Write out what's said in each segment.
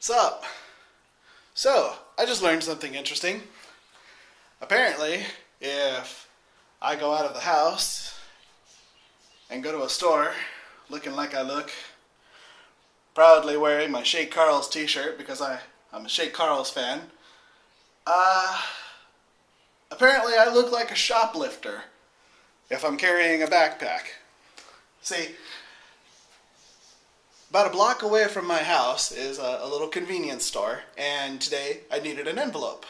Sup? So, I just learned something interesting. Apparently, if I go out of the house and go to a store looking like I look, proudly wearing my Shay Carl's t-shirt because I'm a Shay Carl's fan, uh, apparently I look like a shoplifter if I'm carrying a backpack. See, about a block away from my house is a little convenience store, and today I needed an envelope.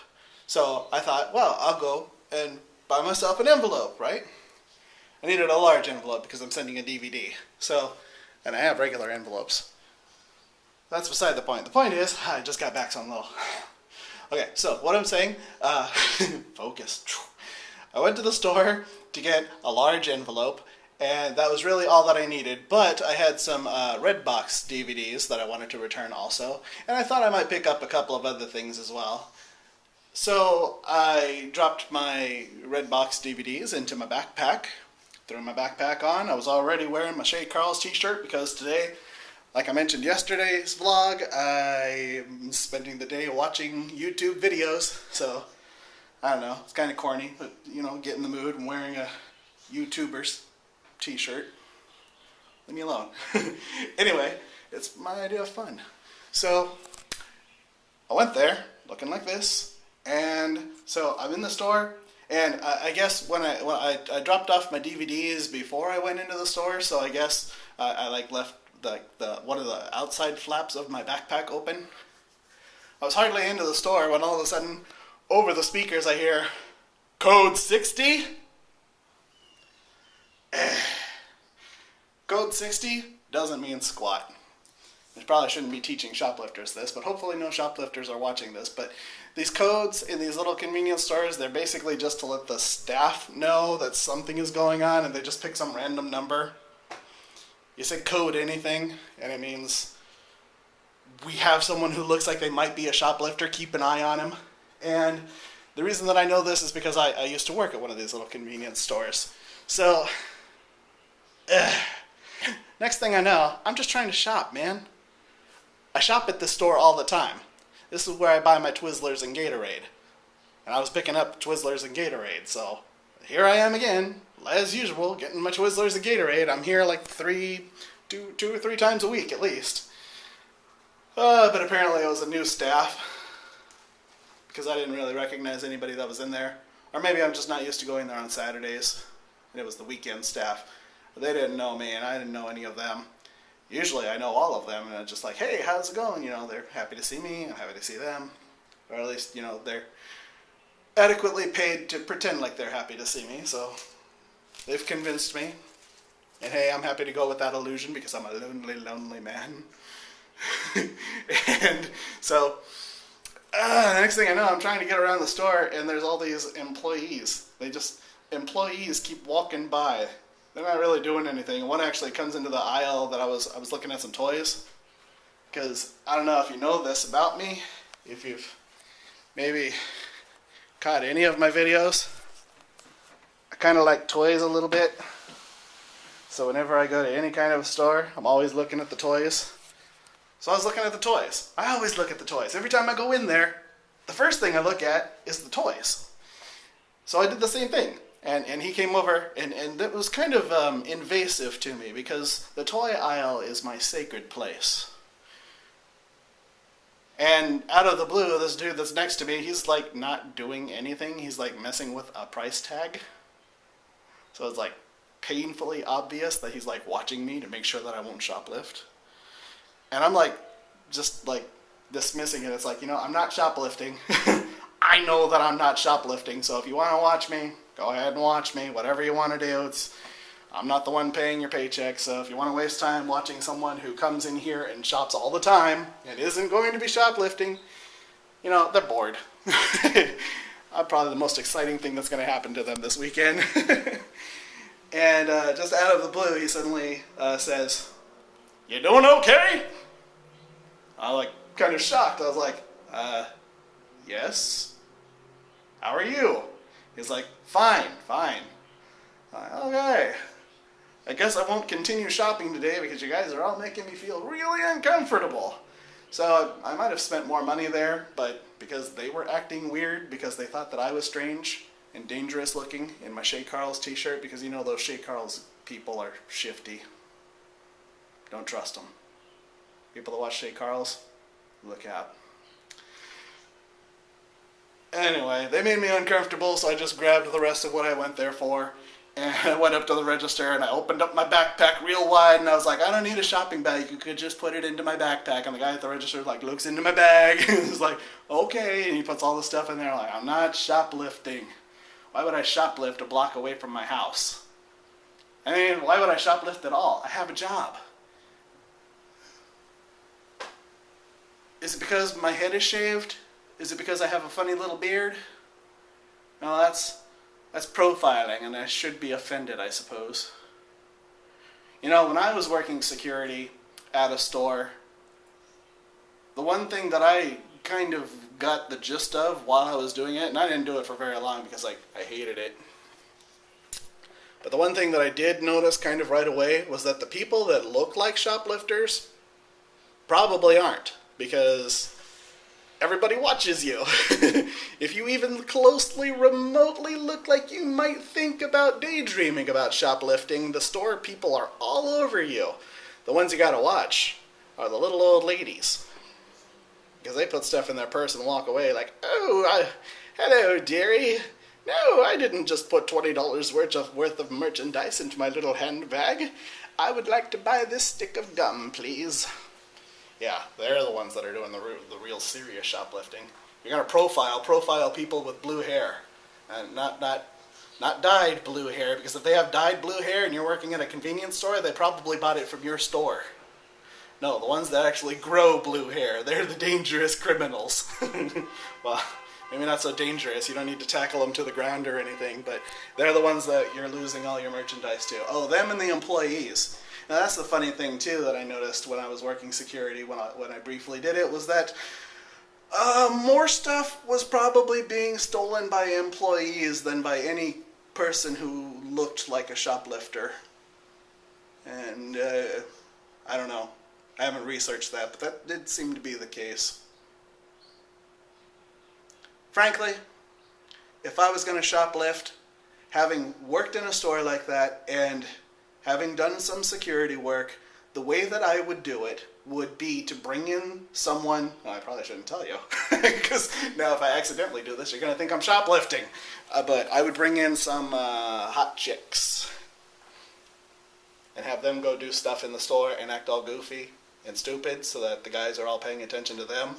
So I thought, well, I'll go and buy myself an envelope, right? I needed a large envelope because I'm sending a DVD. So, and I have regular envelopes. That's beside the point. The point is, I just got back, so I'm a little... Okay, so what I'm saying, focus. I went to the store to get a large envelope, and that was really all that I needed. But I had some Redbox DVDs that I wanted to return also, and I thought I might pick up a couple of other things as well. So I dropped my Redbox DVDs into my backpack, threw my backpack on. I was already wearing my Shay Carl's t-shirt because today, like I mentioned yesterday's vlog, I'm spending the day watching YouTube videos. So, I don't know, it's kind of corny, but, you know, get in the mood. I'm wearing a YouTuber's t-shirt. Leave me alone. Anyway, it's my idea of fun. So, I went there, looking like this. And so I'm in the store, and I guess when I dropped off my DVDs before I went into the store, so I guess I like left the one of the outside flaps of my backpack open. I was hardly into the store when all of a sudden, over the speakers, I hear, "Code 60?" Code 60 doesn't mean squat. I probably shouldn't be teaching shoplifters this, but hopefully no shoplifters are watching this. But these codes in these little convenience stores, they're basically just to let the staff know that something is going on, and they just pick some random number. You say code anything, and it means we have someone who looks like they might be a shoplifter, keep an eye on him. And the reason that I know this is because I used to work at one of these little convenience stores. So, next thing I know, I'm just trying to shop, man. I shop at this store all the time. This is where I buy my Twizzlers and Gatorade. And I was picking up Twizzlers and Gatorade, so here I am again, as usual, getting my Twizzlers and Gatorade. I'm here like two or three times a week at least. But apparently it was a new staff, because I didn't really recognize anybody that was in there. Or maybe I'm just not used to going there on Saturdays, and it was the weekend staff. But they didn't know me, and I didn't know any of them. Usually I know all of them, and I'm just like, hey, how's it going? You know, they're happy to see me, I'm happy to see them. Or at least, you know, they're adequately paid to pretend like they're happy to see me, so they've convinced me. And hey, I'm happy to go with that illusion because I'm a lonely, lonely man. And so, the next thing I know, I'm trying to get around the store, and there's all these employees. Employees keep walking by. They're not really doing anything. One actually comes into the aisle that I was looking at some toys. Because I don't know if you know this about me, if you've maybe caught any of my videos. I kind of like toys a little bit. So whenever I go to any kind of a store, I'm always looking at the toys. So I was looking at the toys. I always look at the toys. Every time I go in there, the first thing I look at is the toys. So I did the same thing. And he came over, and it was kind of invasive to me, because the toy aisle is my sacred place. And out of the blue, this dude that's next to me, he's like not doing anything. He's like messing with a price tag. So it's like painfully obvious that he's like watching me to make sure that I won't shoplift. And I'm like, just like dismissing it. It's like, you know, I'm not shoplifting. I know that I'm not shoplifting, so if you want to watch me, go ahead and watch me, whatever you want to do. I'm not the one paying your paycheck, so if you want to waste time watching someone who comes in here and shops all the time and isn't going to be shoplifting, you know, they're bored. I'm probably the most exciting thing that's going to happen to them this weekend. And just out of the blue, he suddenly says, "You doing okay?" I was like, kind of shocked. I was like, yes. How are you? He's like, fine. I'm like, okay. I guess I won't continue shopping today because you guys are all making me feel really uncomfortable. So I might have spent more money there, but because they were acting weird, because they thought that I was strange and dangerous looking in my Shay Carl's t-shirt, because you know those Shay Carl's people are shifty. Don't trust them. People that watch Shay Carl's, look out. Anyway, they made me uncomfortable, so I just grabbed the rest of what I went there for. And I went up to the register and I opened up my backpack real wide and I was like, I don't need a shopping bag, you could just put it into my backpack. And the guy at the register like looks into my bag and he's like, okay, and he puts all the stuff in there like, I'm not shoplifting. Why would I shoplift a block away from my house? I mean, why would I shoplift at all? I have a job. Is it because my head is shaved? Is it because I have a funny little beard? No, that's profiling, and I should be offended, I suppose. You know, when I was working security at a store, the one thing that I kind of got the gist of while I was doing it, and I didn't do it for very long because I hated it, but the one thing that I did notice kind of right away was that the people that look like shoplifters probably aren't, because everybody watches you. If you even closely, remotely look like you might think about daydreaming about shoplifting, the store people are all over you. The ones you gotta watch are the little old ladies. Because they put stuff in their purse and walk away like, oh, hello, dearie. No, I didn't just put $20 worth of merchandise into my little handbag. I would like to buy this stick of gum, please. Yeah, they're the ones that are doing the real serious shoplifting. You're gonna profile people with blue hair, and not dyed blue hair, because if they have dyed blue hair and you're working at a convenience store, they probably bought it from your store. No, the ones that actually grow blue hair, they're the dangerous criminals. Well, maybe not so dangerous. You don't need to tackle them to the ground or anything, but they're the ones that you're losing all your merchandise to. Oh, them and the employees. Now that's the funny thing too that I noticed when I was working security, when I briefly did it, was that more stuff was probably being stolen by employees than by any person who looked like a shoplifter. And I don't know. I haven't researched that, but that did seem to be the case. Frankly, if I was going to shoplift, having worked in a store like that and having done some security work, the way that I would do it would be to bring in someone, well, I probably shouldn't tell you, because now if I accidentally do this, you're going to think I'm shoplifting. But I would bring in some hot chicks and have them go do stuff in the store and act all goofy and stupid so that the guys are all paying attention to them.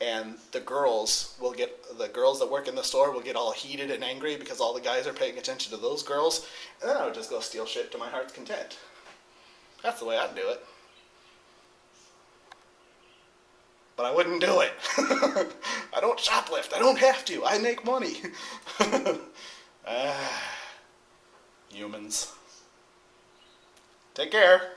And the girls that work in the store will get all heated and angry because all the guys are paying attention to those girls. And then I would just go steal shit to my heart's content. That's the way I'd do it. But I wouldn't do it. I don't shoplift. I don't have to. I make money. Humans. Take care.